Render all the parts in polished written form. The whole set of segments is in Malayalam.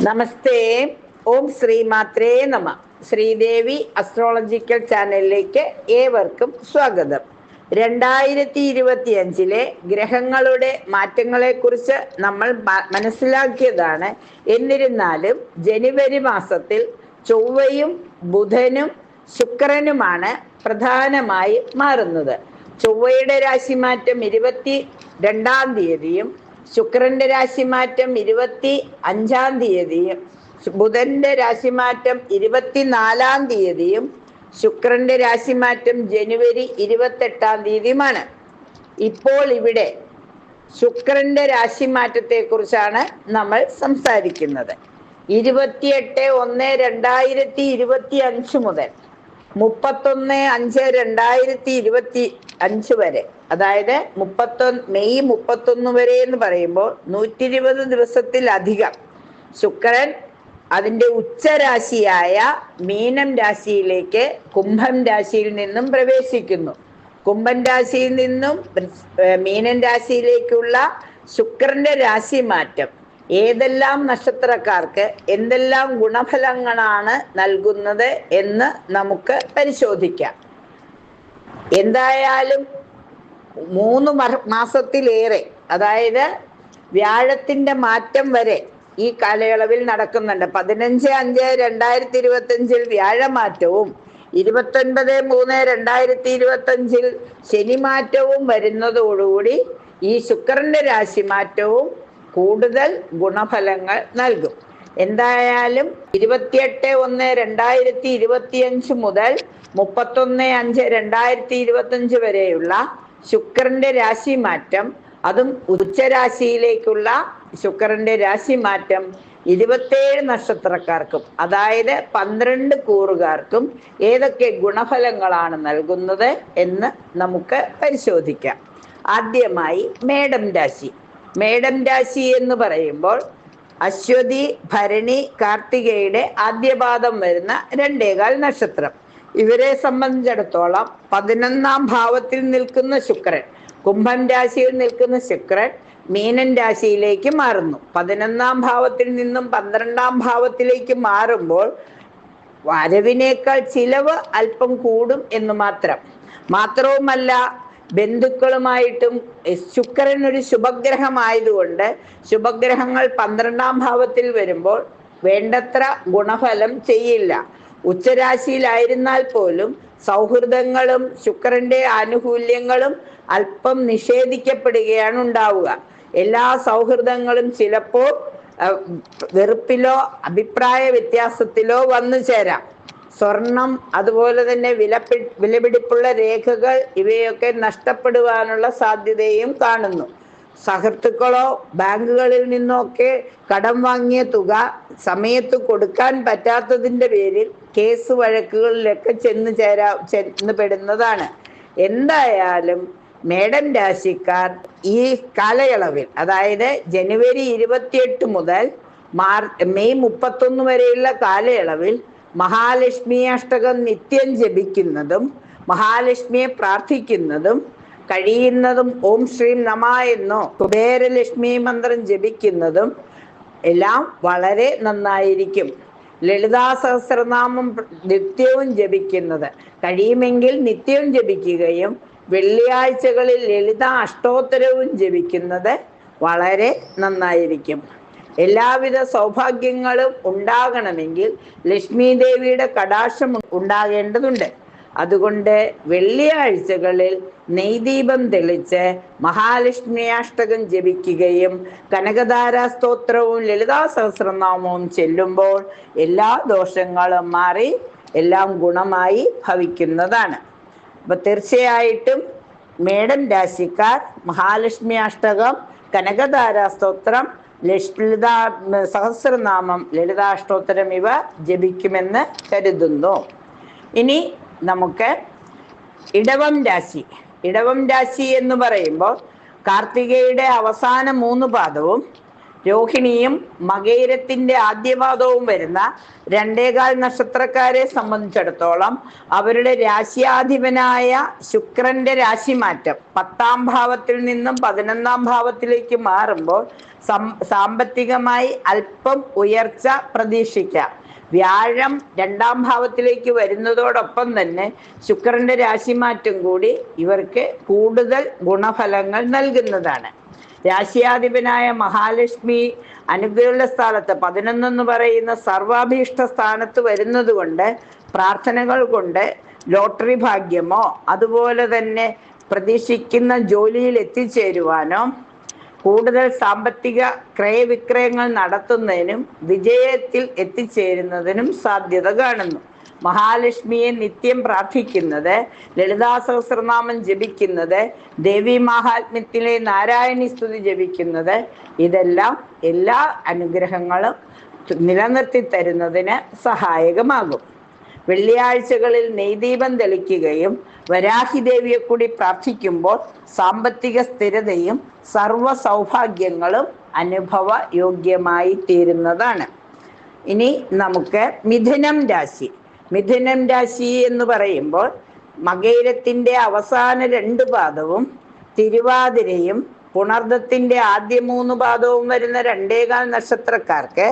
നമസ്തേ. ഓം ശ്രീ മാത്രേ നമ. ശ്രീദേവി അസ്ട്രോളജിക്കൽ ചാനലിലേക്ക് ഏവർക്കും സ്വാഗതം. 2025 ഗ്രഹങ്ങളുടെ മാറ്റങ്ങളെക്കുറിച്ച് നമ്മൾ മനസ്സിലാക്കിയതാണ്. എന്നിരുന്നാലും ജനുവരി മാസത്തിൽ ചൊവ്വയും ബുധനും ശുക്രനുമാണ് പ്രധാനമായി മാറുന്നത്. ചൊവ്വയുടെ രാശിമാറ്റം 22-ാം തീയതിയും ശുക്രന്റെ രാശിമാറ്റം 25-ാം തീയതിയും ബുധന്റെ രാശിമാറ്റം 24-ാം തീയതിയും ശുക്രന്റെ രാശിമാറ്റം ജനുവരി 28-ാം തീയതിയുമാണ്. ഇപ്പോൾ ഇവിടെ ശുക്രന്റെ രാശിമാറ്റത്തെ കുറിച്ചാണ് നമ്മൾ സംസാരിക്കുന്നത്. 28/1/2025 മുതൽ 31/5/2025 വരെ, അതായത് മെയ് 31 വരെ എന്ന് പറയുമ്പോൾ 120 ദിവസത്തിലധികം ശുക്രൻ അതിൻ്റെ ഉച്ചരാശിയായ മീനം രാശിയിലേക്ക് കുംഭം രാശിയിൽ നിന്നും പ്രവേശിക്കുന്നു. കുംഭൻ രാശിയിൽ നിന്നും മീനൻ രാശിയിലേക്കുള്ള ശുക്രന്റെ രാശി മാറ്റം ഏതെല്ലാം നക്ഷത്രക്കാർക്ക് എന്തെല്ലാം ഗുണഫലങ്ങളാണ് നൽകുന്നത് എന്ന് നമുക്ക് പരിശോധിക്കാം. എന്തായാലും 3 മാസത്തിലേറെ, അതായത് വ്യാഴത്തിന്റെ മാറ്റം വരെ ഈ കാലയളവിൽ നടക്കുന്നുണ്ട്. 15/5/2025 വ്യാഴമാറ്റവും 29/3/2025 ശനിമാറ്റവും വരുന്നതോടുകൂടി ഈ ശുക്രന്റെ രാശിമാറ്റവും കൂടുതൽ ഗുണഫലങ്ങൾ നൽകും. എന്തായാലും 28/1/2025 മുതൽ 31/5/2025 വരെയുള്ള ശുക്രന്റെ രാശിമാറ്റം, അതും ഉച്ചരാശിയിലേക്കുള്ള ശുക്രന്റെ രാശിമാറ്റം 27 നക്ഷത്രക്കാർക്കും, അതായത് 12 കൂറുകാർക്കും ഏതൊക്കെ ഗുണഫലങ്ങളാണ് നൽകുന്നത് എന്ന് നമുക്ക് പരിശോധിക്കാം. ആദ്യമായി മേടം രാശി. മേടം രാശി എന്ന് പറയുമ്പോൾ അശ്വതി, ഭരണി, കാർത്തികയുടെ ആദ്യപാദം വരുന്ന 2.25 നക്ഷത്രം. ഇവരെ സംബന്ധിച്ചിടത്തോളം 11-ാം ഭാവത്തിൽ നിൽക്കുന്ന ശുക്രൻ, കുംഭം രാശിയിൽ നിൽക്കുന്ന ശുക്രൻ മീനൻ രാശിയിലേക്ക് മാറുന്നു. 11-ാം ഭാവത്തിൽ നിന്നും 12-ാം ഭാവത്തിലേക്ക് മാറുമ്പോൾ വരവിനേക്കാൾ ചിലവ് അല്പം കൂടും എന്ന് മാത്രവുമല്ല, ബന്ധുക്കളുമായിട്ടും ശുക്രൻ ഒരു ശുഭഗ്രഹമായതുകൊണ്ട് ശുഭഗ്രഹങ്ങൾ 12-ാം ഭാവത്തിൽ വരുമ്പോൾ വേണ്ടത്ര ഗുണഫലം ചെയ്യില്ല. ഉച്ചരാശിയിലായിരുന്നാൽ പോലും സൗഹൃദങ്ങളും ശുക്രന്റെ ആനുകൂല്യങ്ങളും അല്പം നിഷേധിക്കപ്പെടുകയാണ് ഉണ്ടാവുക. എല്ലാ സൗഹൃദങ്ങളും ചിലപ്പോൾ വെറുപ്പിലോ അഭിപ്രായ വ്യത്യാസത്തിലോ വന്നു ചേരാം. സ്വർണം, അതുപോലെ തന്നെ വിലപിടിപ്പുള്ള രേഖകൾ, ഇവയൊക്കെ നഷ്ടപ്പെടുവാനുള്ള സാധ്യതയും കാണുന്നു. സുഹൃത്തുക്കളോ ബാങ്കുകളിൽ നിന്നൊക്കെ കടം വാങ്ങിയ തുക സമയത്ത് കൊടുക്കാൻ പറ്റാത്തതിൻ്റെ പേരിൽ കേസ് വഴക്കുകളിലൊക്കെ ചെന്ന് പെടുന്നതാണ്. എന്തായാലും മേടം രാശിക്കാർ ഈ കാലയളവിൽ, അതായത് ജനുവരി 28 മുതൽ മെയ് 31 വരെയുള്ള കാലയളവിൽ മഹാലക്ഷ്മി അഷ്ടകം നിത്യം ജപിക്കുന്നതും മഹാലക്ഷ്മിയെ പ്രാർത്ഥിക്കുന്നതും കഴിയുന്നതും ഓം ശ്രീം നമ എന്നോ കുബേരലക്ഷ്മി മന്ത്രം ജപിക്കുന്നതും എല്ലാം വളരെ നന്നായിരിക്കും. ലളിതാ സഹസ്രനാമം നിത്യവും ജപിക്കുന്നത് കഴിയുമെങ്കിൽ നിത്യവും ജപിക്കുകയും വെള്ളിയാഴ്ചകളിൽ ലളിത അഷ്ടോത്തരവും ജപിക്കുന്നത് വളരെ നന്നായിരിക്കും. എല്ലാവിധ സൗഭാഗ്യങ്ങളും ഉണ്ടാകണമെങ്കിൽ ലക്ഷ്മി ദേവിയുടെ കടാക്ഷം ഉണ്ടാകേണ്ടതുണ്ട്. അതുകൊണ്ട് വെള്ളിയാഴ്ചകളിൽ നെയ്ദീപം തെളിച്ച് മഹാലക്ഷ്മി അഷ്ടകം ജപിക്കുകയും കനകധാരാ സ്തോത്രവും ലളിതാ സഹസ്രനാമവും ചെല്ലുമ്പോൾ എല്ലാ ദോഷങ്ങളും മാറി എല്ലാം ഗുണമായി ഭവിക്കുന്നതാണ്. അപ്പൊ തീർച്ചയായിട്ടും മേടം രാശിക്കാർ മഹാലക്ഷ്മി അഷ്ടകം, കനകധാരാ സ്തോത്രം, ലളിതാ സഹസ്രനാമം, ലളിതാഷ്ടോത്തരം ഇവ ജപിക്കുമെന്ന് കരുതുന്നു. ഇനി നമുക്ക് ഇടവം രാശി. ഇടവം രാശി എന്ന് പറയുമ്പോൾ കാർത്തികയുടെ അവസാന 3 പാദവും രോഹിണിയും മകയിരത്തിന്റെ ആദ്യപാദവും വരുന്ന 2.25 നക്ഷത്രക്കാരെ സംബന്ധിച്ചിടത്തോളം അവരുടെ രാശ്യാധിപനായ ശുക്രന്റെ രാശിമാറ്റം 10-ാം ഭാവത്തിൽ നിന്നും 11-ാം ഭാവത്തിലേക്ക് മാറുമ്പോൾ സാമ്പത്തികമായി അല്പം ഉയർച്ച പ്രതീക്ഷിക്കാം. വ്യാഴം 2ാം ഭാവത്തിലേക്ക് വരുന്നതോടൊപ്പം തന്നെ ശുക്രന്റെ രാശിമാറ്റം കൂടി ഇവർക്ക് കൂടുതൽ ഗുണഫലങ്ങൾ നൽകുന്നതാണ്. രാശ്യാധിപനായ മഹാലക്ഷ്മി അനുഗ്രഹ സ്ഥാനത്ത് 11 എന്ന് പറയുന്ന സർവാഭീഷ്ട സ്ഥാനത്ത് വരുന്നത് കൊണ്ട് പ്രാർത്ഥനകൾ കൊണ്ട് ലോട്ടറി ഭാഗ്യമോ അതുപോലെ തന്നെ പ്രതീക്ഷിക്കുന്ന ജോലിയിൽ എത്തിച്ചേരുവാനോ കൂടുതൽ സാമ്പത്തിക ക്രയവിക്രയങ്ങൾ നടത്തുന്നതിനും വിജയത്തിൽ എത്തിച്ചേരുന്നതിനും സാധ്യത കാണുന്നു. മഹാലക്ഷ്മിയെ നിത്യം പ്രാർത്ഥിക്കുന്നത്, ലളിതാ സഹസ്രനാമം ജപിക്കുന്നത്, ദേവി മാഹാത്മ്യത്തിലെ നാരായണി സ്തുതി ജപിക്കുന്നത്, ഇതെല്ലാം എല്ലാ അനുഗ്രഹങ്ങളും നിലനിർത്തി തരുന്നതിന് സഹായകമാകും. വെള്ളിയാഴ്ചകളിൽ നെയ്ദീപം തെളിക്കുകയും വരാഹി ദേവിയെ കൂടി പ്രാർത്ഥിക്കുമ്പോൾ സാമ്പത്തിക സ്ഥിരതയും സർവ സൗഭാഗ്യങ്ങളും അനുഭവ യോഗ്യമായി തീരുന്നതാണ്. ഇനി നമുക്ക് മിഥുനം രാശി. മിഥുനം രാശി എന്ന് പറയുമ്പോൾ മകയിരത്തിന്റെ അവസാന 2 പാദവും തിരുവാതിരയും പുണർദത്തിന്റെ ആദ്യ 3 പാദവും വരുന്ന 2.25 നക്ഷത്രക്കാർക്ക്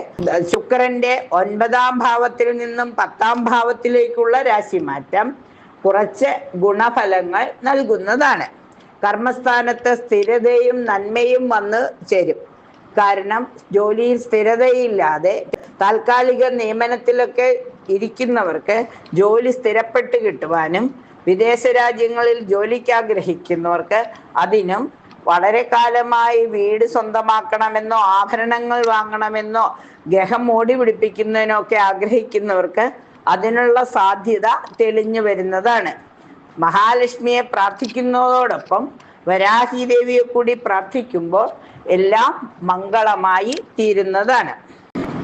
ശുക്രന്റെ 9ാം ഭാവത്തിൽ നിന്നും 10ാം ഭാവത്തിലേക്കുള്ള രാശിമാറ്റം കുറച്ച് ഗുണഫലങ്ങൾ നൽകുന്നതാണ്. കർമ്മസ്ഥാനത്ത് സ്ഥിരതയും നന്മയും വന്ന് ചേരും. കാരണം ജോലിയിൽ സ്ഥിരതയില്ലാതെ താൽക്കാലിക നിയമനത്തിലൊക്കെ ഇരിക്കുന്നവർക്ക് ജോലി സ്ഥിരപ്പെട്ട് കിട്ടുവാനും വിദേശ രാജ്യങ്ങളിൽ ജോലിക്ക് ആഗ്രഹിക്കുന്നവർക്ക് അതിനും വളരെ കാലമായി വീട് സ്വന്തമാക്കണമെന്നോ ആഭരണങ്ങൾ വാങ്ങണമെന്നോ ഗ്രഹം മോടി പിടിപ്പിക്കുന്നതിനോ ഒക്കെ ആഗ്രഹിക്കുന്നവർക്ക് അതിനുള്ള സാധ്യത തെളിഞ്ഞു വരുന്നതാണ്. മഹാലക്ഷ്മിയെ പ്രാർത്ഥിക്കുന്നതോടൊപ്പം വരാഹി ദേവിയെ കൂടി പ്രാർത്ഥിക്കുമ്പോൾ എല്ലാം മംഗളമായി തീരുന്നതാണ്.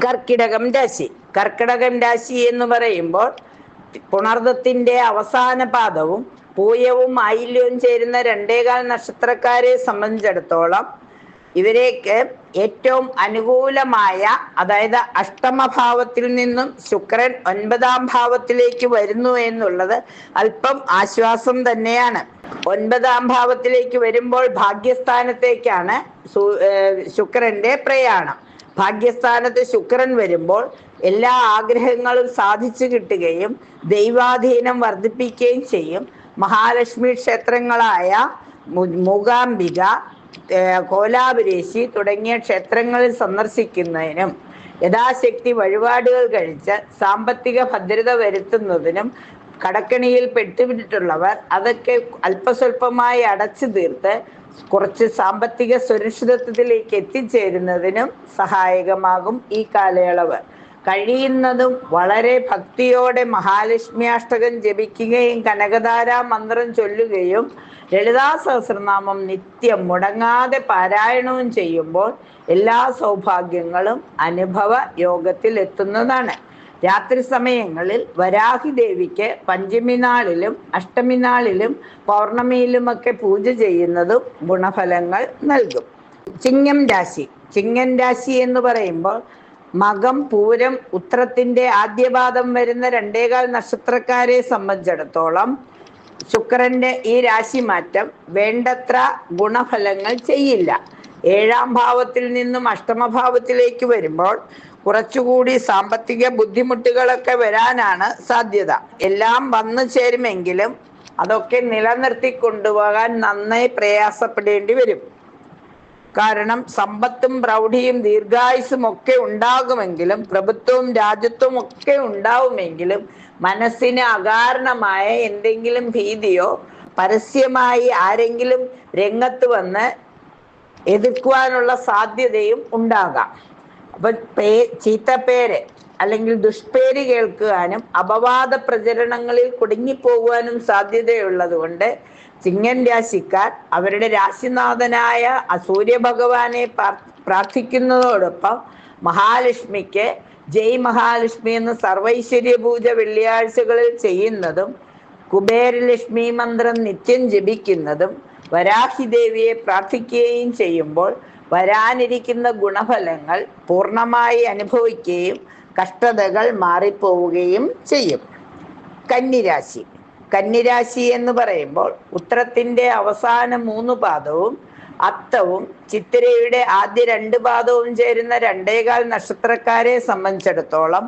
കർക്കിടകം രാശി. കർക്കിടകം രാശി എന്ന് പറയുമ്പോൾ പുണർദത്തിന്റെ അവസാന പാദവും പൂയവും ആയില്യവും ചേരുന്ന 2.25 നക്ഷത്രക്കാരെ സംബന്ധിച്ചിടത്തോളം ഇവരേക്ക് ഏറ്റവും അനുകൂലമായ, അതായത് അഷ്ടമഭാവത്തിൽ നിന്നും ശുക്രൻ 9ാം ഭാവത്തിലേക്ക് വരുന്നു എന്നുള്ളത് അല്പം ആശ്വാസം തന്നെയാണ്. 9ാം ഭാവത്തിലേക്ക് വരുമ്പോൾ ഭാഗ്യസ്ഥാനത്തേക്കാണ് ശുക്രന്റെ പ്രയാണം. ഭാഗ്യസ്ഥാനത്ത് ശുക്രൻ വരുമ്പോൾ എല്ലാ ആഗ്രഹങ്ങളും സാധിച്ചു കിട്ടുകയും ദൈവാധീനം വർദ്ധിപ്പിക്കുകയും ചെയ്യും. മഹാലക്ഷ്മി ക്ഷേത്രങ്ങളായ മൂകാംബിക, കോലാപുരേശി തുടങ്ങിയ ക്ഷേത്രങ്ങളിൽ സന്ദർശിക്കുന്നതിനും യഥാശക്തി വഴിപാടുകൾ കഴിച്ച് സാമ്പത്തിക ഭദ്രത വരുത്തുന്നതിനും കടക്കണിയിൽ പെട്ടുവിട്ടിട്ടുള്ളവർ അതൊക്കെ അല്പസ്വല്പമായി അടച്ചു തീർത്ത് കുറച്ച് സാമ്പത്തിക സുരക്ഷിതത്വത്തിലേക്ക് എത്തിച്ചേരുന്നതിനും സഹായകമാകും ഈ കാലയളവ്. കഴിയുന്നതും വളരെ ഭക്തിയോടെ മഹാലക്ഷ്മി അഷ്ടകം ജപിക്കുകയും കനകധാരാ മന്ത്രം ചൊല്ലുകയും ലളിതാ സഹസ്രനാമം നിത്യം മുടങ്ങാതെ പാരായണവും ചെയ്യുമ്പോൾ എല്ലാ സൗഭാഗ്യങ്ങളും അനുഭവ യോഗത്തിൽ എത്തുന്നതാണ്. രാത്രി സമയങ്ങളിൽ വരാഹി ദേവിക്ക് പഞ്ചമി നാളിലും അഷ്ടമി നാളിലും പൗർണമിയിലുമൊക്കെ പൂജ ചെയ്യുന്നതും ഗുണഫലങ്ങൾ നൽകും. ചിങ്ങം രാശി. ചിങ്ങം രാശി എന്ന് പറയുമ്പോൾ മകം, പൂരം, ഉത്രത്തിന്റെ ആദ്യപാദം വരുന്ന 2.25 നക്ഷത്രക്കാരെ സംബന്ധിച്ചിടത്തോളം ശുക്രന്റെ ഈ രാശിമാറ്റം വേണ്ടത്ര ഗുണഫലങ്ങൾ ചെയ്യില്ല. 7ാം ഭാവത്തിൽ നിന്നും അഷ്ടമഭാവത്തിലേക്ക് വരുമ്പോൾ കുറച്ചുകൂടി സാമ്പത്തിക ബുദ്ധിമുട്ടുകളൊക്കെ വരാനാണ് സാധ്യത. എല്ലാം വന്നു ചേരുമെങ്കിലും അതൊക്കെ നിലനിർത്തി കൊണ്ടുപോകാൻ നന്നായി പ്രയാസപ്പെടേണ്ടി വരും. കാരണം സമ്പത്തും പ്രൗഢിയും ദീർഘായുസും ഒക്കെ ഉണ്ടാകുമെങ്കിലും, പ്രഭുത്വവും രാജ്യത്വവും ഒക്കെ ഉണ്ടാവുമെങ്കിലും മനസ്സിന് അകാരണമായ എന്തെങ്കിലും ഭീതിയോ പരസ്യമായി ആരെങ്കിലും രംഗത്ത് വന്ന് എതിർക്കുവാനുള്ള സാധ്യതയും ഉണ്ടാകാം. അപ്പൊ ചീത്തപ്പേര് അല്ലെങ്കിൽ ദുഷ്പേര് കേൾക്കുവാനും അപവാദ പ്രചരണങ്ങളിൽ കുടുങ്ങിപ്പോകുവാനും സാധ്യതയുള്ളത് കൊണ്ട് ചിങ്ങൻ രാശിക്കാർ അവരുടെ രാശിനാഥനായ സൂര്യഭഗവാനെ പ്രാർത്ഥിക്കുന്നതോടൊപ്പം മഹാലക്ഷ്മിക്ക് ജയ് മഹാലക്ഷ്മി എന്ന് സർവൈശ്വര്യ പൂജ വെള്ളിയാഴ്ചകളിൽ ചെയ്യുന്നതും കുബേരലക്ഷ്മി മന്ത്രം നിത്യം ജപിക്കുന്നതും വരാഹി ദേവിയെ പ്രാർത്ഥിക്കുകയും ചെയ്യുമ്പോൾ വരാനിരിക്കുന്ന ഗുണഫലങ്ങൾ പൂർണ്ണമായി അനുഭവിക്കുകയും കഷ്ടതകൾ മാറിപ്പോവുകയും ചെയ്യും. കന്നിരാശി. കന്നിരാശി എന്ന് പറയുമ്പോൾ ഉത്രത്തിന്റെ അവസാന 3 പാദവും അത്തവും ചിത്തിരയുടെ ആദ്യ 2 പാദവും ചേരുന്ന 2.25 നക്ഷത്രക്കാരെ സംബന്ധിച്ചിടത്തോളം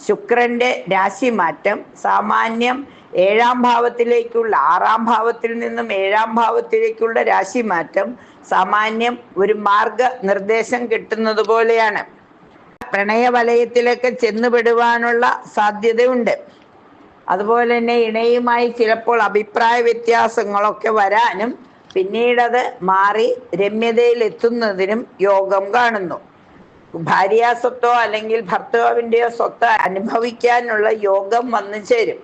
ശുക്രന്റെ രാശിമാറ്റം സാമാന്യം 7-ാം ഭാവത്തിലേക്കുള്ള 6-ാം ഭാവത്തിൽ നിന്നും 7-ാം ഭാവത്തിലേക്കുള്ള രാശിമാറ്റം സാമാന്യം ഒരു മാർഗ നിർദ്ദേശം കിട്ടുന്നത് പോലെയാണ്. പ്രണയവലയത്തിലൊക്കെ ചെന്നുപെടുവാനുള്ള സാധ്യതയുണ്ട്. അതുപോലെ തന്നെ ഇണയുമായി ചിലപ്പോൾ അഭിപ്രായ വ്യത്യാസങ്ങളൊക്കെ വരാനും പിന്നീടത് മാറി രമ്യതയിൽ എത്തുന്നതിനും യോഗം കാണുന്നു. ഭാര്യാസ്വത്തോ അല്ലെങ്കിൽ ഭർത്താവിൻ്റെയോ സ്വത്ത് അനുഭവിക്കാനുള്ള യോഗം വന്നു ചേരും.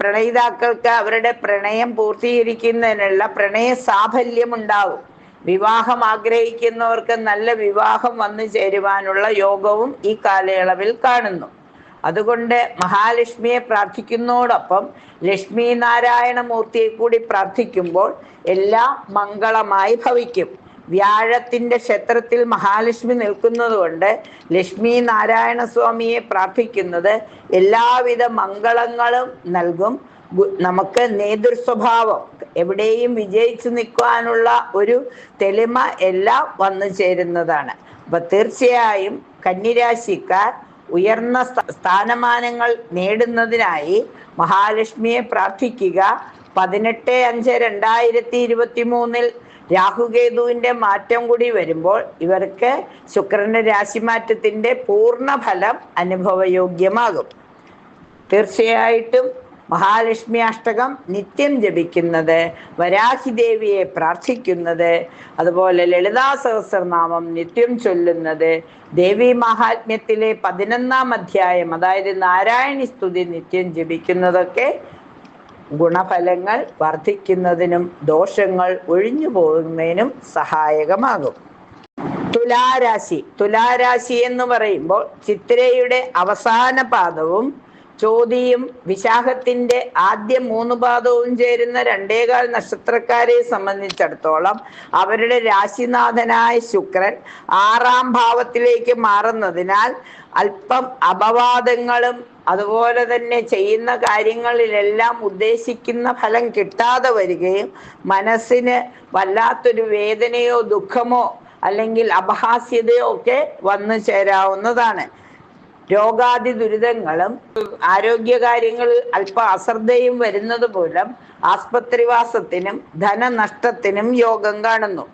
പ്രണയിതാക്കൾക്ക് അവരുടെ പ്രണയം പൂർത്തീകരിക്കുന്നതിനുള്ള പ്രണയ സാഫല്യം ഉണ്ടാവും. വിവാഹം ആഗ്രഹിക്കുന്നവർക്ക് നല്ല വിവാഹം വന്നു ചേരുവാനുള്ള യോഗവും ഈ കാലയളവിൽ കാണുന്നു. അതുകൊണ്ട് മഹാലക്ഷ്മിയെ പ്രാർത്ഥിക്കുന്നതോടൊപ്പം ലക്ഷ്മി നാരായണമൂർത്തിയെ കൂടി പ്രാർത്ഥിക്കുമ്പോൾ എല്ലാം മംഗളമായി ഭവിക്കും. വ്യാഴത്തിന്റെ ക്ഷേത്രത്തിൽ മഹാലക്ഷ്മി നിൽക്കുന്നത് കൊണ്ട് ലക്ഷ്മി നാരായണ സ്വാമിയെ പ്രാർത്ഥിക്കുന്നത് എല്ലാവിധ മംഗളങ്ങളും നൽകും. നമുക്ക് നേതൃസ്വഭാവം എവിടെയും വിജയിച്ചു നിൽക്കുവാനുള്ള ഒരു തെളിമ എല്ലാം വന്നു ചേരുന്നതാണ്. അപ്പൊ തീർച്ചയായും കന്നിരാശിക്കാർ ഉയർന്ന സ്ഥാനമാനങ്ങൾ നേടുന്നതിനായി മഹാലക്ഷ്മിയെ പ്രാർത്ഥിക്കുക. 18/5/2023 രാഹുകേതുവിന്റെ മാറ്റം കൂടി വരുമ്പോൾ ഇവർക്ക് ശുക്രന്റെ രാശിമാറ്റത്തിന്റെ പൂർണ്ണ ഫലം അനുഭവയോഗ്യമാകും. തീർച്ചയായിട്ടും മഹാലക്ഷ്മി അഷ്ടകം നിത്യം ജപിക്കുന്നത്, വരാഹി ദേവിയെ പ്രാർത്ഥിക്കുന്നത്, അതുപോലെ ലളിതാ സഹസ്രനാമം നിത്യം ചൊല്ലുന്നത്, ദേവി മഹാത്മ്യത്തിലെ 11-ാം അധ്യായം അതായത് നാരായണി സ്തുതി നിത്യം ജപിക്കുന്നതൊക്കെ ഗുണഫലങ്ങൾ വർദ്ധിക്കുന്നതിനും ദോഷങ്ങൾ ഒഴിഞ്ഞു പോകുന്നതിനും സഹായകമാകും. തുലാരാശി എന്ന് പറയുമ്പോൾ ചിത്തിരയുടെ അവസാന പാദവും ചോതിയും വിശാഖത്തിന്റെ ആദ്യ 3 പാദവും ചേരുന്ന 2.25 നക്ഷത്രക്കാരെ സംബന്ധിച്ചിടത്തോളം അവരുടെ രാശിനാഥനായ ശുക്രൻ 6-ാം ഭാവത്തിലേക്ക് മാറുന്നതിനാൽ അല്പം അപവാദങ്ങളും അതുപോലെ തന്നെ ചെയ്യുന്ന കാര്യങ്ങളിലെല്ലാം ഉദ്ദേശിക്കുന്ന ഫലം കിട്ടാതെ വരികയും മനസ്സിന് വല്ലാത്തൊരു വേദനയോ ദുഃഖമോ അല്ലെങ്കിൽ അപഹാസ്യതയോ ഒക്കെ വന്നു ചേരാവുന്നതാണ്. രോഗാദി ദുരിതങ്ങളും ആരോഗ്യകാര്യങ്ങളിൽ അല്പ അശ്രദ്ധയും വരുന്നത് മൂലം ആസ്പത്രിവാസത്തിനും ധനനഷ്ടത്തിനും യോഗം കാണുന്നു.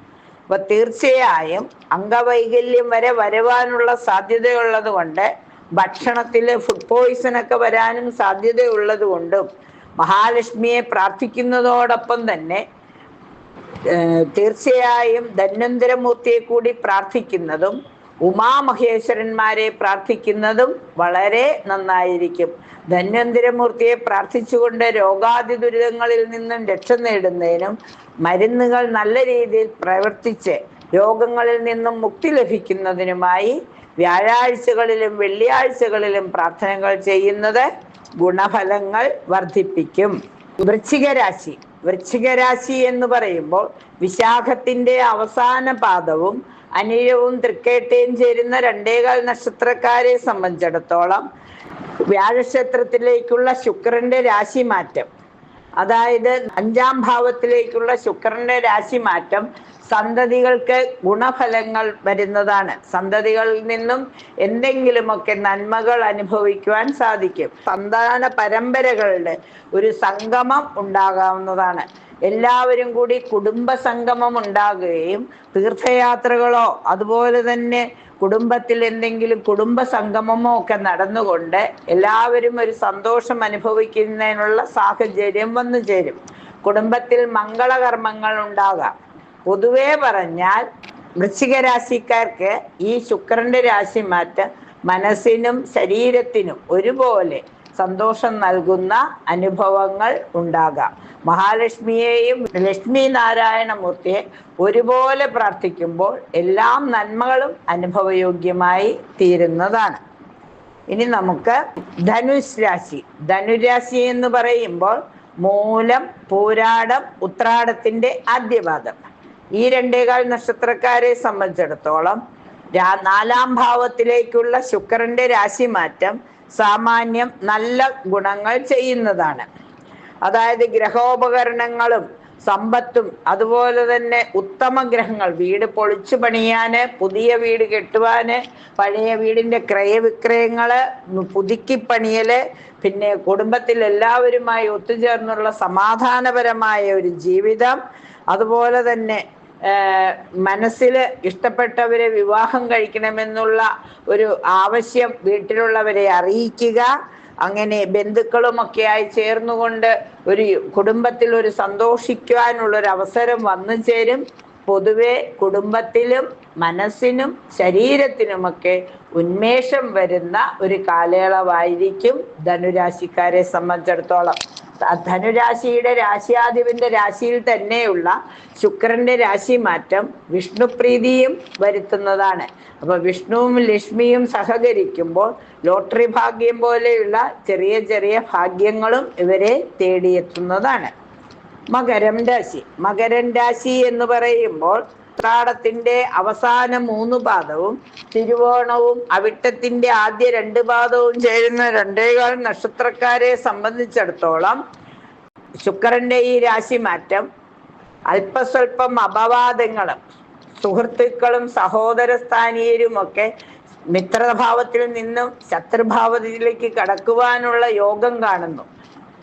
അപ്പൊ തീർച്ചയായും അംഗവൈകല്യം വരെ വരുവാനുള്ള സാധ്യതയുള്ളത് കൊണ്ട് ഭക്ഷണത്തില് ഫുഡ് പോയിസൺ ഒക്കെ വരാനും സാധ്യതയുള്ളത് കൊണ്ടും മഹാലക്ഷ്മിയെ പ്രാർത്ഥിക്കുന്നതോടൊപ്പം തന്നെ തീർച്ചയായും ധന്വന്തരമൂർത്തിയെ കൂടി പ്രാർത്ഥിക്കുന്നതും ഉമാമഹേശ്വരന്മാരെ പ്രാർത്ഥിക്കുന്നതും വളരെ നന്നായിരിക്കും. ധന്വന്തരമൂർത്തിയെ പ്രാർത്ഥിച്ചുകൊണ്ട് രോഗാദി ദുരിതങ്ങളിൽ നിന്നും രക്ഷ നേടുന്നതിനും മരുന്നുകൾ നല്ല രീതിയിൽ പ്രവർത്തിച്ച് രോഗങ്ങളിൽ നിന്നും മുക്തി ലഭിക്കുന്നതിനുമായി വ്യാഴാഴ്ചകളിലും വെള്ളിയാഴ്ചകളിലും പ്രാർത്ഥനകൾ ചെയ്യുന്നത് ഗുണഫലങ്ങൾ വർദ്ധിപ്പിക്കും. വൃശ്ചികരാശി എന്ന് പറയുമ്പോൾ വിശാഖത്തിന്റെ അവസാന പാദവും അനിഴവും തൃക്കേട്ടയും ചേരുന്ന 2.25 നക്ഷത്രക്കാരെ സംബന്ധിച്ചിടത്തോളം വ്യാഴക്ഷേത്രത്തിലേക്കുള്ള ശുക്രന്റെ രാശിമാറ്റം അതായത് 5-ാം ഭാവത്തിലേക്കുള്ള ശുക്രന്റെ രാശിമാറ്റം സന്തതികൾക്ക് ഗുണഫലങ്ങൾ വരുന്നതാണ്. സന്തതികളിൽ നിന്നും എന്തെങ്കിലുമൊക്കെ നന്മകൾ അനുഭവിക്കുവാൻ സാധിക്കും. സന്താന പരമ്പരകളുടെ ഒരു സംഗമം ഉണ്ടാകാവുന്നതാണ്. എല്ലാവരും കൂടി കുടുംബ സംഗമം ഉണ്ടാകുകയും തീർത്ഥയാത്രകളോ അതുപോലെ തന്നെ കുടുംബത്തിൽ എന്തെങ്കിലും കുടുംബ സംഗമമോ ഒക്കെ നടന്നുകൊണ്ട് എല്ലാവരും ഒരു സന്തോഷം അനുഭവിക്കുന്നതിനുള്ള സാഹചര്യം വന്നു ചേരും. കുടുംബത്തിൽ മംഗളകർമ്മങ്ങൾ ഉണ്ടാകാം. പൊതുവെ പറഞ്ഞാൽ വൃശ്ചിക രാശിക്കാർക്ക് ഈ ശുക്രന്റെ രാശിമാറ്റം മനസ്സിനും ശരീരത്തിനും ഒരുപോലെ സന്തോഷം നൽകുന്ന അനുഭവങ്ങൾ ഉണ്ടാകാം. മഹാലക്ഷ്മിയെയും ലക്ഷ്മി നാരായണമൂർത്തിയെ ഒരുപോലെ പ്രാർത്ഥിക്കുമ്പോൾ എല്ലാം നന്മകളും അനുഭവയോഗ്യമായി തീരുന്നതാണ്. ഇനി നമുക്ക് ധനുരാശി എന്ന് പറയുമ്പോൾ മൂലം, പൂരാടം, ഉത്രാടത്തിന്റെ ആദ്യപാദം ഈ 2.25 നക്ഷത്രക്കാരെ സംബന്ധിച്ചിടത്തോളം 4-ാം ഭാവത്തിലേക്കുള്ള ശുക്രന്റെ രാശിമാറ്റം സാമാന്യം നല്ല ഗുണങ്ങൾ ചെയ്യുന്നതാണ്. അതായത് ഗ്രഹോപകരണങ്ങളും സമ്പത്തും അതുപോലെ തന്നെ ഉത്തമ ഗ്രഹങ്ങൾ, വീട് പൊളിച്ചു പണിയാന്, പുതിയ വീട് കെട്ടുവാന്, പഴയ വീടിന്റെ ക്രയവിക്രയങ്ങള്, പുതുക്കിപ്പണിയല്, പിന്നെ കുടുംബത്തിൽ എല്ലാവരുമായി ഒത്തുചേർന്നുള്ള സമാധാനപരമായ ഒരു ജീവിതം, അതുപോലെ തന്നെ മനസ്സിൽ ഇഷ്ടപ്പെട്ടവരെ വിവാഹം കഴിക്കണമെന്നുള്ള ഒരു ആവശ്യം വീട്ടിലുള്ളവരെ അറിയിക്കുക. അങ്ങനെ ബന്ധുക്കളുമൊക്കെയായി ചേർന്നുകൊണ്ട് ഒരു കുടുംബത്തിൽ ഒരു സന്തോഷിക്കുവാനുള്ളൊരു അവസരം വന്നു ചേരും. പൊതുവെ കുടുംബത്തിലും മനസ്സിനും ശരീരത്തിനുമൊക്കെ ഉന്മേഷം വരുന്ന ഒരു കാലയളവായിരിക്കും ധനുരാശിക്കാരെ സംബന്ധിച്ചിടത്തോളം. ധനുരാശിയുടെ രാശിയാധിപന്റെ രാശിയിൽ തന്നെയുള്ള ശുക്രന്റെ രാശി മാറ്റം വിഷ്ണുപ്രീതിയും വരുത്തുന്നതാണ്. അപ്പൊ വിഷ്ണുവും ലക്ഷ്മിയും സഹകരിക്കുമ്പോൾ ലോട്ടറി ഭാഗ്യം പോലെയുള്ള ചെറിയ ചെറിയ ഭാഗ്യങ്ങളും ഇവരെ തേടിയെത്തുന്നതാണ്. മകരം രാശി. മകരം രാശി എന്ന് പറയുമ്പോൾ ഉത്രാടത്തിന്റെ അവസാന 3 പാദവും തിരുവോണവും അവിട്ടത്തിന്റെ ആദ്യ 2 പാദവും ചേരുന്ന 2.25 നക്ഷത്രക്കാരെ സംബന്ധിച്ചിടത്തോളം ശുക്രന്റെ ഈ രാശി മാറ്റം അല്പസ്വല്പം അപവാദങ്ങളും സുഹൃത്തുക്കളും സഹോദര സ്ഥാനീയരുമൊക്കെ മിത്രഭാവത്തിൽ നിന്നും ശത്രുഭാവത്തിലേക്ക് കടക്കുവാനുള്ള യോഗം കാണുന്നു.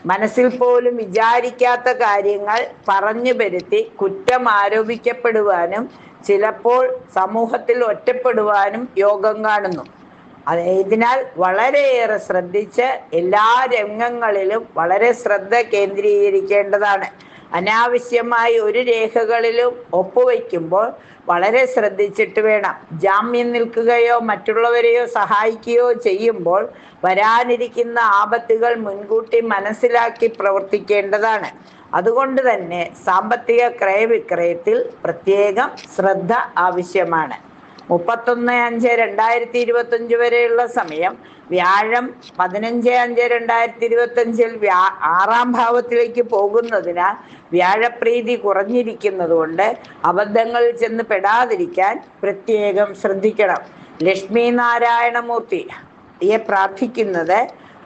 മനസ്സിൽ പോലും വിചാരിക്കാത്ത കാര്യങ്ങൾ പറഞ്ഞു വരുത്തി കുറ്റം ആരോപിക്കപ്പെടുവാനും ചിലപ്പോൾ സമൂഹത്തിൽ ഒറ്റപ്പെടുവാനും യോഗം കാണുന്നു. ഇതിനാൽ വളരെയേറെ ശ്രദ്ധിച്ച് എല്ലാ രംഗങ്ങളിലും വളരെ ശ്രദ്ധ കേന്ദ്രീകരിക്കേണ്ടതാണ്. അനാവശ്യമായി ഒരു രേഖകളിലും ഒപ്പുവെക്കുമ്പോൾ വളരെ ശ്രദ്ധിച്ചിട്ട് വേണം. ജാമ്യം നിൽക്കുകയോ മറ്റുള്ളവരെയോ സഹായിക്കുകയോ ചെയ്യുമ്പോൾ വരാനിരിക്കുന്ന ആപത്തുകൾ മുൻകൂട്ടി മനസ്സിലാക്കി പ്രവർത്തിക്കേണ്ടതാണ്. അതുകൊണ്ട് തന്നെ സാമ്പത്തിക ക്രയവിക്രയത്തിൽ പ്രത്യേകം ശ്രദ്ധ ആവശ്യമാണ്. 31/5/2025 വരെയുള്ള സമയം വ്യാഴം 15/5/2025 6-ാം ഭാവത്തിലേക്ക് പോകുന്നതിനാൽ വ്യാഴപ്രീതി കുറഞ്ഞിരിക്കുന്നത് കൊണ്ട് അബദ്ധങ്ങളിൽ ചെന്ന് പെടാതിരിക്കാൻ പ്രത്യേകം ശ്രദ്ധിക്കണം. ലക്ഷ്മി നാരായണമൂർത്തിയെ പ്രാർത്ഥിക്കുന്നത്,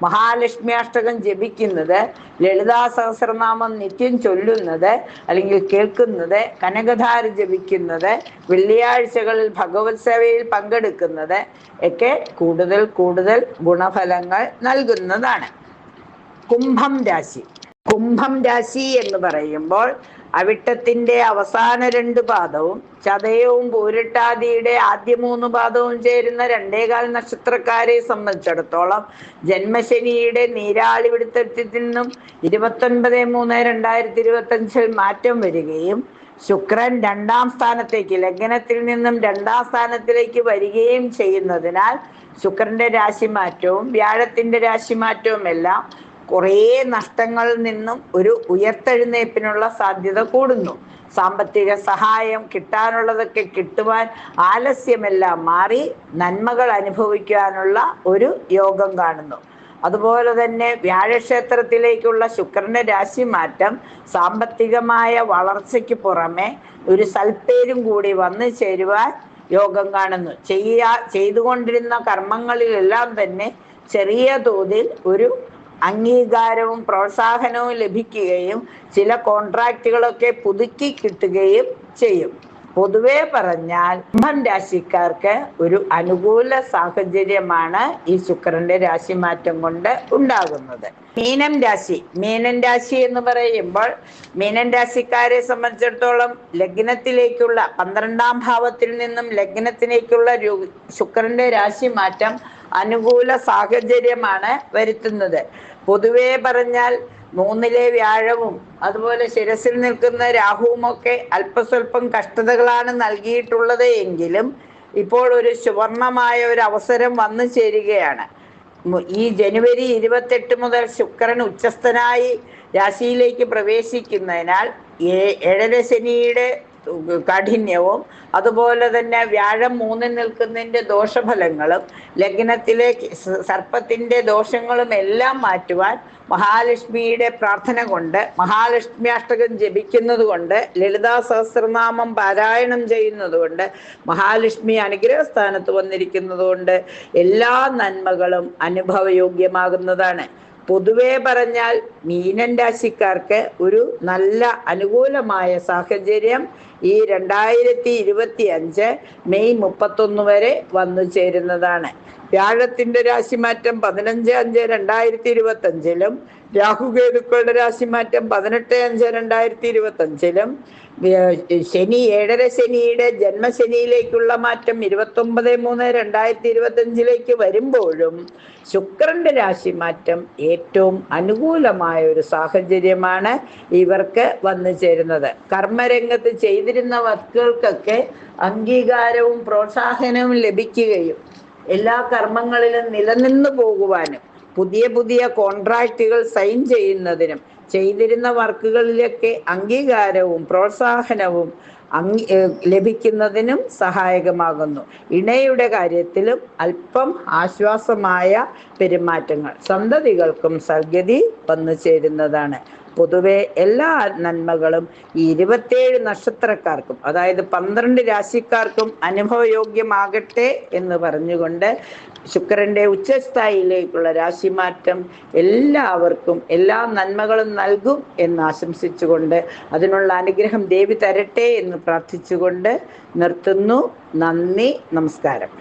മഹാലക്ഷ്മി അഷ്ടകം ജപിക്കുന്നത്, ലളിതാ സഹസ്രനാമം നിത്യം ചൊല്ലുന്നത് അല്ലെങ്കിൽ കേൾക്കുന്നത്, കനകധാര ജപിക്കുന്നത്, വെള്ളിയാഴ്ചകളിൽ ഭഗവത് സേവയിൽ പങ്കെടുക്കുന്നത് ഒക്കെ കൂടുതൽ കൂടുതൽ ഗുണഫലങ്ങൾ നൽകുന്നതാണ്. കുംഭം രാശി. കുംഭം രാശി എന്ന് പറയുമ്പോൾ അവിട്ടത്തിന്റെ അവസാന 2 പാദവും ചതയവും പൂരിട്ടാതിയുടെ ആദ്യ 3 പാദവും ചേരുന്ന 2.25 നക്ഷത്രക്കാരെ സംബന്ധിച്ചിടത്തോളം ജന്മശനിയുടെ നീരാളി പിടുത്തത്തിൽ നിന്നും 29/3/2025 മാറ്റം വരികയും ശുക്രൻ 2-ാം സ്ഥാനത്തേക്ക്, ലഗ്നത്തിൽ നിന്നും 2-ാം സ്ഥാനത്തിലേക്ക് വരികയും ചെയ്യുന്നതിനാൽ ശുക്രന്റെ രാശിമാറ്റവും വ്യാഴത്തിന്റെ രാശിമാറ്റവും എല്ലാം കുറേ നഷ്ടങ്ങളിൽ നിന്നും ഒരു ഉയർത്തെഴുന്നേൽപ്പിനുള്ള സാധ്യത കൂടുന്നു. സാമ്പത്തിക സഹായം കിട്ടാനുള്ളതൊക്കെ കിട്ടുവാൻ ആലസ്യമെല്ലാം മാറി നന്മകൾ അനുഭവിക്കാനുള്ള ഒരു യോഗം കാണുന്നു. അതുപോലെ തന്നെ വ്യാഴക്ഷേത്രത്തിലേക്കുള്ള ശുക്രന്റെ രാശി മാറ്റം സാമ്പത്തികമായ വളർച്ചയ്ക്ക് പുറമെ ഒരു സൽപ്പേരും കൂടി വന്നു ചേരുവാൻ യോഗം കാണുന്നു. ചെയ്തുകൊണ്ടിരുന്ന കർമ്മങ്ങളിലെല്ലാം തന്നെ ചെറിയ തോതിൽ ഒരു അംഗീകാരവും പ്രോത്സാഹനവും ലഭിക്കുകയും ചില കോൺട്രാക്റ്റുകളൊക്കെ പുതുക്കി കിട്ടുകയും ചെയ്യും. പൊതുവെ പറഞ്ഞാൽ കുംഭം രാശിക്കാർക്ക് ഒരു അനുകൂല സാഹചര്യമാണ് ഈ ശുക്രന്റെ രാശിമാറ്റം കൊണ്ട് ഉണ്ടാകുന്നത്. മീനം രാശി. മീനൻ രാശി എന്ന് പറയുമ്പോൾ മീനൻ രാശിക്കാരെ സംബന്ധിച്ചിടത്തോളം ലഗ്നത്തിലേക്കുള്ള 12-ാം ഭാവത്തിൽ നിന്നും ലഗ്നത്തിലേക്കുള്ള ശുക്രന്റെ രാശിമാറ്റം അനുകൂല സാഹചര്യമാണ് വരുത്തുന്നത്. പൊതുവെ പറഞ്ഞാൽ 3-ലെ വ്യാഴവും അതുപോലെ ശിരസിൽ നിൽക്കുന്ന രാഹുവും ഒക്കെ അല്പസ്വല്പം കഷ്ടതകളാണ് നൽകിയിട്ടുള്ളത് എങ്കിലും ഇപ്പോൾ ഒരു സുവർണമായ ഒരു അവസരം വന്നു ചേരുകയാണ്. ഈ ജനുവരി 28 മുതൽ ശുക്രൻ ഉച്ചസ്ഥനായി രാശിയിലേക്ക് പ്രവേശിക്കുന്നതിനാൽ 7ര ശനിയുടെ കാഠിന്യവും അതുപോലെ തന്നെ വ്യാഴം 3-ൽ നിൽക്കുന്നതിന്റെ ദോഷഫലങ്ങളും ലഗ്നത്തിലെ സർപ്പത്തിന്റെ ദോഷങ്ങളും എല്ലാം മാറ്റുവാൻ മഹാലക്ഷ്മിയുടെ പ്രാർത്ഥന കൊണ്ട്, മഹാലക്ഷ്മി അഷ്ടകം ജപിക്കുന്നത് കൊണ്ട്, ലളിതാ സഹസ്രനാമം പാരായണം ചെയ്യുന്നത് കൊണ്ട്, മഹാലക്ഷ്മി അനുഗ്രഹ സ്ഥാനത്ത് വന്നിരിക്കുന്നത് കൊണ്ട് എല്ലാ നന്മകളും അനുഭവയോഗ്യമാകുന്നതാണ്. പൊതുവെ പറഞ്ഞാൽ മീനൻ രാശിക്കാർക്ക് ഒരു നല്ല അനുകൂലമായ സാഹചര്യം ഈ 2025 മെയ് 31 വരെ വന്നു ചേരുന്നതാണ്. വ്യാഴത്തിന്റെ രാശിമാറ്റം 15/5/2025 രാഹുകേതുക്കളുടെ രാശിമാറ്റം 18/5/2025 ശനി 7.5 ശനിയുടെ ജന്മശനിയിലേക്കുള്ള മാറ്റം 29/3/2025 വരുമ്പോഴും ശുക്രന്റെ രാശിമാറ്റം ഏറ്റവും അനുകൂലമായ ഒരു സാഹചര്യമാണ് ഇവർക്ക് വന്നു ചേരുന്നത്. കർമ്മരംഗത്ത് ചെയ്തിരുന്ന വർക്കുകൾക്കൊക്കെ അംഗീകാരവും പ്രോത്സാഹനവും ലഭിക്കുകയും എല്ലാ കർമ്മങ്ങളിലും നിലനിന്നു പോകുവാനും പുതിയ പുതിയ കോൺട്രാക്റ്റുകൾ സൈൻ ചെയ്യുന്നതിനും ചെയ്തിരുന്ന വർക്കുകളിലൊക്കെ അംഗീകാരവും പ്രോത്സാഹനവും ലഭിക്കുന്നതിനും സഹായകമാകുന്നു. ഇണയുടെ കാര്യത്തിലും അല്പം ആശ്വാസമായ പെരുമാറ്റങ്ങൾ സന്തതികൾക്കും സദ്ഗതി വന്നു ചേരുന്നതാണ്. പൊതുവെ എല്ലാ നന്മകളും ഈ 27 നക്ഷത്രക്കാർക്കും, അതായത് 12 രാശിക്കാർക്കും അനുഭവയോഗ്യമാകട്ടെ എന്ന് പറഞ്ഞുകൊണ്ട് ശുക്രന്റെ ഉച്ചസ്ഥായിയിലേക്കുള്ള രാശിമാറ്റം എല്ലാവർക്കും എല്ലാ നന്മകളും നൽകും എന്ന് ആശംസിച്ചുകൊണ്ട് അതിനുള്ള അനുഗ്രഹം ദേവി തരട്ടെ എന്ന് പ്രാർത്ഥിച്ചുകൊണ്ട് നിർത്തുന്നു. നന്ദി, നമസ്കാരം.